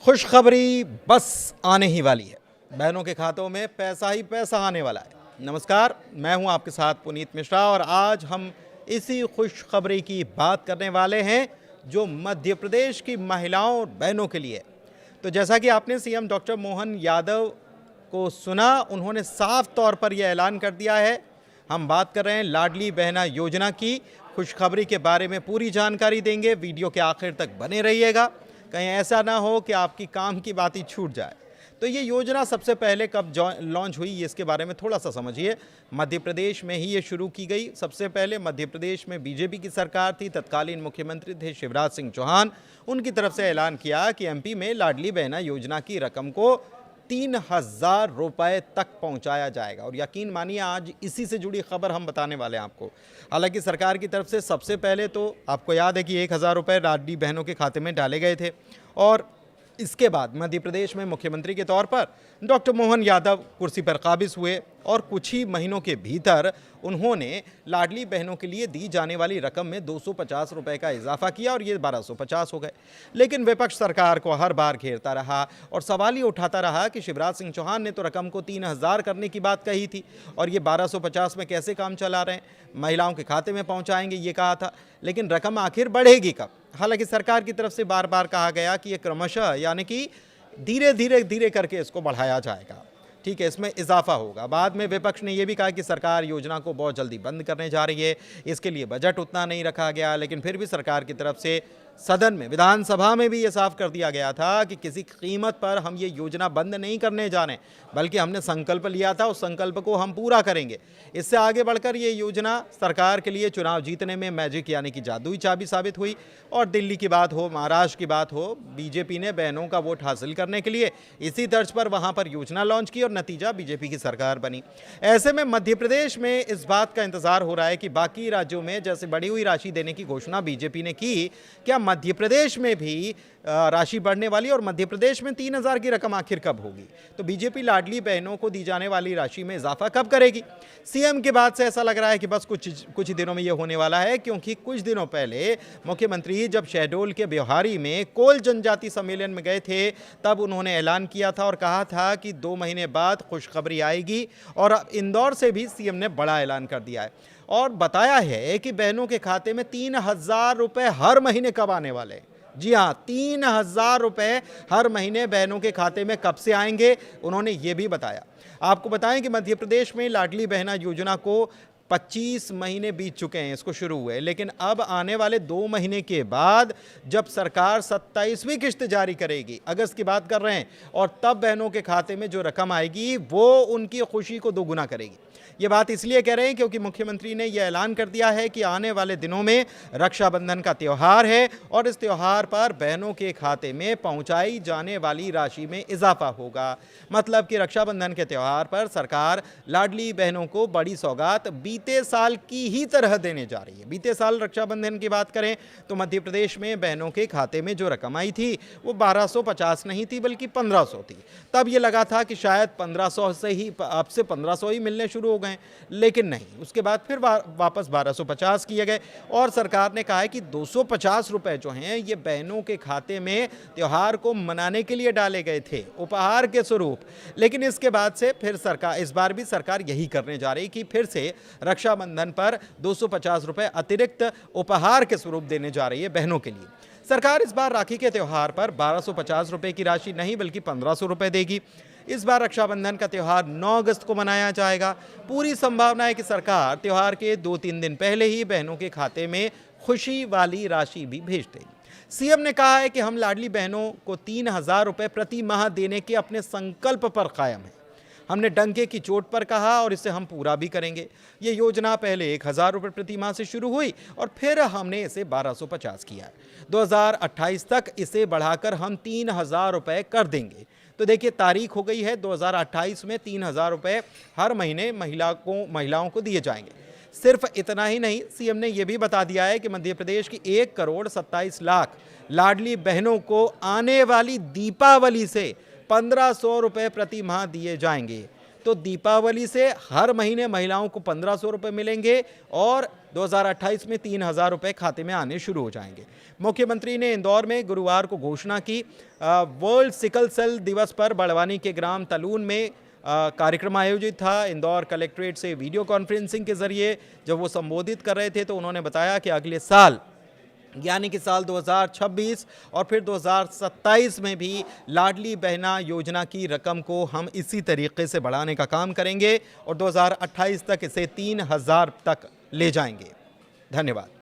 खुशखबरी बस आने ही वाली है। बहनों के खातों में पैसा ही पैसा आने वाला है। नमस्कार, मैं हूं आपके साथ पुनीत मिश्रा और आज हम इसी खुशखबरी की बात करने वाले हैं जो मध्य प्रदेश की महिलाओं और बहनों के लिए। तो जैसा कि आपने सीएम डॉक्टर मोहन यादव को सुना, उन्होंने साफ तौर पर यह ऐलान कर दिया है। हम बात कर रहे हैं लाडली बहना योजना की। खुशखबरी के बारे में पूरी जानकारी देंगे, वीडियो के आखिर तक बने रहिएगा। कहीं ऐसा ना हो कि आपकी काम की बात ही छूट जाए। तो ये योजना सबसे पहले कब लॉन्च हुई, इसके बारे में थोड़ा सा समझिए। मध्य प्रदेश में ही ये शुरू की गई। सबसे पहले मध्य प्रदेश में बीजेपी की सरकार थी, तत्कालीन मुख्यमंत्री थे शिवराज सिंह चौहान। उनकी तरफ से ऐलान किया कि एमपी में लाडली बहना योजना की रकम को 3,000 रुपये तक पहुंचाया जाएगा। और यकीन मानिए आज इसी से जुड़ी खबर हम बताने वाले हैं आपको। हालांकि सरकार की तरफ से सबसे पहले तो आपको याद है कि 1,000 रुपये लाडली बहनों के खाते में डाले गए थे और इसके बाद मध्य प्रदेश में मुख्यमंत्री के तौर पर डॉक्टर मोहन यादव कुर्सी पर काबिज हुए और कुछ ही महीनों के भीतर उन्होंने लाडली बहनों के लिए दी जाने वाली रकम में 250 रुपये का इजाफा किया और ये 1250 हो गए। लेकिन विपक्ष सरकार को हर बार घेरता रहा और सवाल ये उठाता रहा कि शिवराज सिंह चौहान ने तो रकम को 3,000 करने की बात कही थी और ये 1250 में कैसे काम चला रहे हैं, महिलाओं के खाते में पहुँचाएंगे ये कहा था, लेकिन रकम आखिर बढ़ेगी कब। हालांकि सरकार की तरफ से बार बार कहा गया कि ये क्रमशः यानी कि धीरे धीरे करके इसको बढ़ाया जाएगा, ठीक है, इसमें इजाफा होगा। बाद में विपक्ष ने यह भी कहा कि सरकार योजना को बहुत जल्दी बंद करने जा रही है, इसके लिए बजट उतना नहीं रखा गया। लेकिन फिर भी सरकार की तरफ से सदन में, विधानसभा में भी ये साफ कर दिया गया था कि किसी कीमत पर हम ये योजना बंद नहीं करने जा रहे, बल्कि हमने संकल्प लिया था, उस संकल्प को हम पूरा करेंगे। इससे आगे बढ़कर ये योजना सरकार के लिए चुनाव जीतने में मैजिक यानी कि जादुई चाबी साबित हुई। और दिल्ली की बात हो, महाराष्ट्र की बात हो, बीजेपी ने बहनों का वोट हासिल करने के लिए इसी तर्ज पर वहां पर योजना लॉन्च की और नतीजा बीजेपी की सरकार बनी। ऐसे में मध्य प्रदेश में इस बात का इंतजार हो रहा है कि बाकी राज्यों में जैसे बढ़ी हुई राशि देने की घोषणा बीजेपी ने की, क्या मध्य प्रदेश में भी राशि बढ़ने वाली और मध्य प्रदेश में 3,000 की रकम आखिर कब होगी। तो बीजेपी लाडली बहनों को दी जाने वाली राशि में इजाफा कब करेगी। सीएम के बाद से ऐसा लग रहा है कि बस कुछ ही दिनों में यह होने वाला है, क्योंकि कुछ दिनों पहले मुख्यमंत्री जब शहडोल के ब्योहारी में कोल जनजाति सम्मेलन में गए थे, तब उन्होंने ऐलान किया था और कहा था कि 2 महीने बाद खुशखबरी आएगी। और इंदौर से भी सीएम ने बड़ा ऐलान कर दिया है और बताया है कि बहनों के खाते में 3,000 रुपये हर महीने कब आने वाले हैं। जी हाँ, 3,000 रुपये हर महीने बहनों के खाते में कब से आएंगे, उन्होंने ये भी बताया। आपको बताएं कि मध्य प्रदेश में लाडली बहना योजना को 25 महीने बीत चुके हैं इसको शुरू हुए, लेकिन अब आने वाले 2 महीने के बाद जब सरकार 27वीं किस्त जारी करेगी, अगस्त की बात कर रहे हैं, और तब बहनों के खाते में जो रकम आएगी वो उनकी खुशी को दोगुना करेगी। ये बात इसलिए कह रहे हैं क्योंकि मुख्यमंत्री ने यह ऐलान कर दिया है कि आने वाले दिनों में रक्षाबंधन का त्यौहार है और इस त्यौहार पर बहनों के खाते में पहुंचाई जाने वाली राशि में इजाफा होगा। मतलब कि रक्षाबंधन के त्यौहार पर सरकार लाडली बहनों को बड़ी सौगात बीते साल की ही तरह देने जा रही है। बीते साल रक्षाबंधन की बात करें तो मध्य प्रदेश में बहनों के खाते में जो रकम आई थी वो 1250 नहीं थी बल्कि 1,500 थी। तब ये लगा था कि शायद 1,500 से ही, अब से 1,500 ही मिलने शुरू हो गए, लेकिन नहीं, उसके बाद फिर वापस 1,250 किए गए और सरकार ने कहा है कि 250 रुपए जो हैं ये बहनों के खाते में त्योहार को मनाने के लिए डाले गए थे, उपहार के स्वरूप। लेकिन इसके बाद से फिर सरकार, इस बार भी सरकार यही करने जा रही कि फिर से रक्षाबंधन पर 250 रुपए अतिरिक्त उपहार के स्वरूप देने जा रही है बहनों के लिए। सरकार इस बार राखी के त्यौहार पर 1,250 रुपए की राशि नहीं बल्कि 1,500 रुपए देगी। इस बार रक्षाबंधन का त्यौहार 9 अगस्त को मनाया जाएगा। पूरी संभावना है कि सरकार त्यौहार के 2-3 दिन पहले ही बहनों के खाते में खुशी वाली राशि भी भेज देगी। सीएम ने कहा है कि हम लाडली बहनों को 3,000 रुपये प्रति माह देने के अपने संकल्प पर कायम हैं। हमने डंके की चोट पर कहा और इसे हम पूरा भी करेंगे। ये योजना पहले 1,000 रुपये प्रति माह से शुरू हुई और फिर हमने इसे 1,250 किया है। 2028 तक इसे बढ़ाकर हम 3,000 रुपये कर देंगे। तो देखिए, तारीख हो गई है 2028 में 3,000 रुपये हर महीने महिलाओं को दिए जाएंगे। सिर्फ इतना ही नहीं, सीएम ने यह भी बता दिया है कि मध्य प्रदेश की 1,27,00,000 लाडली बहनों को आने वाली दीपावली से 1,500 रुपये प्रति माह दिए जाएंगे। तो दीपावली से हर महीने महिलाओं को 1500 रुपये मिलेंगे और 2028 में 3000 रुपये खाते में आने शुरू हो जाएंगे। मुख्यमंत्री ने इंदौर में गुरुवार को घोषणा की। वर्ल्ड सिकल सेल दिवस पर बड़वानी के ग्राम तलून में कार्यक्रम आयोजित था। इंदौर कलेक्ट्रेट से वीडियो कॉन्फ्रेंसिंग के जरिए जब वो संबोधित कर रहे थे तो उन्होंने बताया कि अगले साल यानी कि साल 2026 और फिर 2027 में भी लाडली बहना योजना की रकम को हम इसी तरीके से बढ़ाने का काम करेंगे और 2028 तक इसे 3000 तक ले जाएंगे। धन्यवाद।